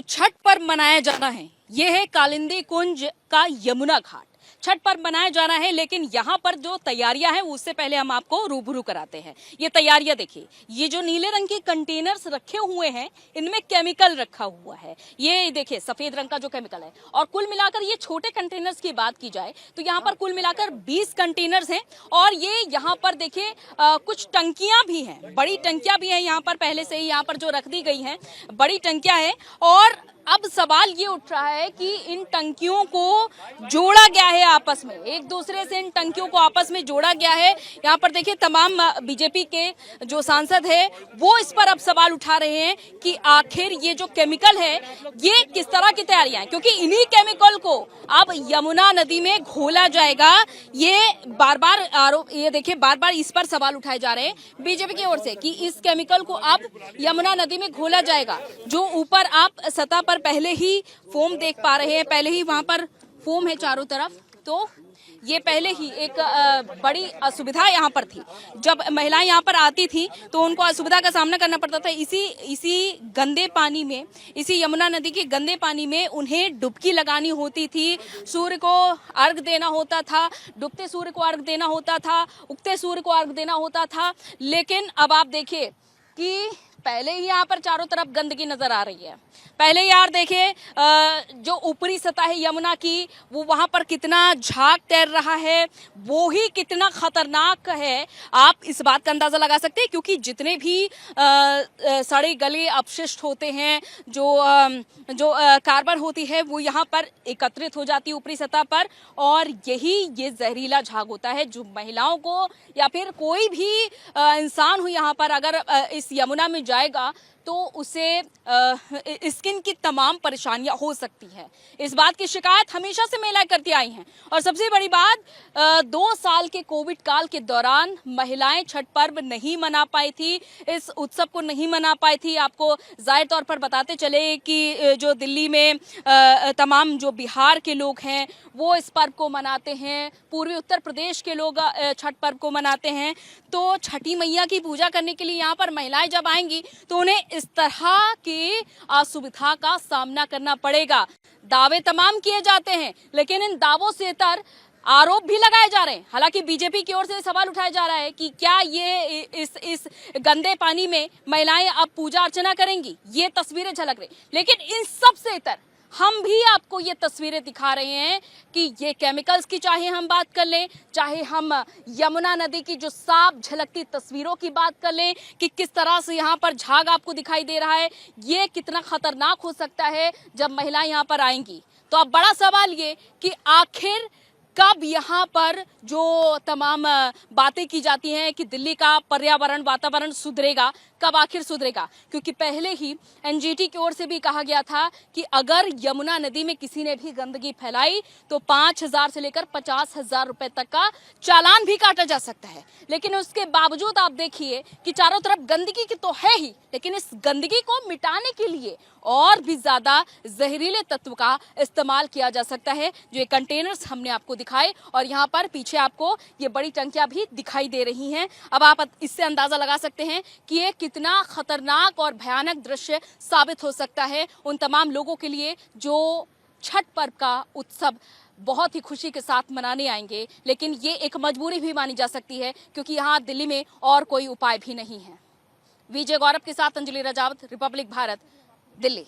तो छठ पर्व मनाया जाना है। ये है कालिंदी कुंज का यमुना घाट। छठ पर्व मनाया जाना है, लेकिन यहाँ पर जो तैयारियां हैं उससे पहले हम आपको रूबरू कराते हैं। ये तैयारियां देखिए, ये जो नीले रंग के कंटेनर्स रखे हुए हैं इनमें केमिकल रखा हुआ है। ये देखिए सफेद रंग का जो केमिकल है, और कुल मिलाकर ये छोटे कंटेनर्स की बात की जाए तो यहाँ पर कुल मिलाकर 20 कंटेनर्स हैं। और ये यहाँ पर देखिए कुछ टंकियां भी हैं, बड़ी टंकियां भी हैं यहाँ पर, पहले से ही यहाँ पर जो रख दी गई हैं बड़ी टंकियां हैं। और अब सवाल ये उठ रहा है कि इन टंकियों को जोड़ा गया है आपस में, एक दूसरे से इन टंकियों को आपस में जोड़ा गया है। यहाँ पर देखिए तमाम बीजेपी के जो सांसद है वो इस पर अब सवाल उठा रहे हैं कि आखिर ये जो केमिकल है ये किस तरह की तैयारियां हैं, क्योंकि इन्हीं केमिकल को अब यमुना नदी में घोला जाएगा। ये बार बार आरोप, ये देखिए बार बार इस पर सवाल उठाए जा रहे हैं बीजेपी की ओर से कि इस केमिकल को अब यमुना नदी में घोला जाएगा। जो ऊपर आप सतह पर पहले ही फोम देख पा रहे हैं, पहले ही वहां पर फोम है चारों तरफ, तो ये पहले ही एक बड़ी असुविधा यहाँ पर थी। जब महिलाएं यहाँ पर आती थी तो उनको असुविधा का सामना करना पड़ता था। इसी गंदे पानी में, इसी यमुना नदी के गंदे पानी में उन्हें डुबकी लगानी होती थी, सूर्य को अर्घ देना होता था, डूबते सूर्य को अर्घ देना होता था, उगते सूर्य को अर्घ देना होता था। लेकिन अब आप देखिए कि पहले ही यहाँ पर चारों तरफ गंदगी नजर आ रही है। पहले यार देखिए जो ऊपरी सतह है यमुना की, वो वहां पर कितना झाग तैर रहा है, वो ही कितना खतरनाक है। आप इस बात का अंदाजा लगा सकते हैं, क्योंकि जितने भी सड़े गले अपशिष्ट होते हैं, जो कार्बन होती है, वो यहाँ पर एकत्रित हो जाती है ऊपरी सतह पर, और ये जहरीला झाग होता है जो महिलाओं को या फिर कोई भी इंसान हो यहाँ पर अगर इस यमुना में जाएगा तो उसे स्किन की तमाम परेशानियां हो सकती हैं। इस बात की शिकायत हमेशा से महिलाएं करती आई हैं। और सबसे बड़ी बात, 2 साल के कोविड काल के दौरान महिलाएं छठ पर्व नहीं मना पाई थी, इस उत्सव को नहीं मना पाई थी। आपको जाहिर तौर पर बताते चले कि जो दिल्ली में तमाम जो बिहार के लोग हैं वो इस पर्व को मनाते हैं, पूर्वी उत्तर प्रदेश के लोग छठ पर्व को मनाते हैं। तो छठी मैया की पूजा करने के लिए यहाँ पर महिलाएं जब आएंगी तो उन्हें इस तरह की असुविधा का सामना करना पड़ेगा। दावे तमाम किए जाते हैं, लेकिन इन दावों से इतर आरोप भी लगाए जा रहे हैं। हालांकि बीजेपी की ओर से सवाल उठाया जा रहा है कि क्या ये इस गंदे पानी में महिलाएं अब पूजा अर्चना करेंगी, ये तस्वीरें झलक रही। लेकिन इन सब से इतर हम भी आपको ये तस्वीरें दिखा रहे हैं कि ये केमिकल्स की चाहे हम बात कर लें, चाहे हम यमुना नदी की जो साफ झलकती तस्वीरों की बात कर लें कि किस तरह से यहाँ पर झाग आपको दिखाई दे रहा है, ये कितना खतरनाक हो सकता है जब महिलाएं यहाँ पर आएंगी। तो अब बड़ा सवाल ये कि आखिर कब यहाँ पर जो तमाम बातें की जाती हैं कि दिल्ली का पर्यावरण वातावरण सुधरेगा, कब आखिर सुधरेगा? क्योंकि पहले ही एनजीटी की ओर से भी कहा गया था कि अगर यमुना नदी में किसी ने भी गंदगी फैलाई तो 5,000 से लेकर 50,000 रुपए तक का चालान भी काटा जा सकता है। लेकिन उसके बावजूद आप देखिए कि चारों तरफ गंदगी की तो है ही, लेकिन इस गंदगी को मिटाने के लिए और भी ज्यादा जहरीले तत्व का इस्तेमाल किया जा सकता है। जो ये कंटेनर्स हमने आपको दिखाए, और यहाँ पर पीछे आपको ये बड़ी टंकियां भी दिखाई दे रही हैं। अब आप इससे अंदाजा लगा सकते हैं कि ये कितना खतरनाक और भयानक दृश्य साबित हो सकता है उन तमाम लोगों के लिए जो छठ पर्व का उत्सव बहुत ही खुशी के साथ मनाने आएंगे। लेकिन ये एक मजबूरी भी मानी जा सकती है, क्योंकि यहाँ दिल्ली में और कोई उपाय भी नहीं है। विजय गौरव के साथ अंजलि राजावत, रिपब्लिक भारत, दिल्ली।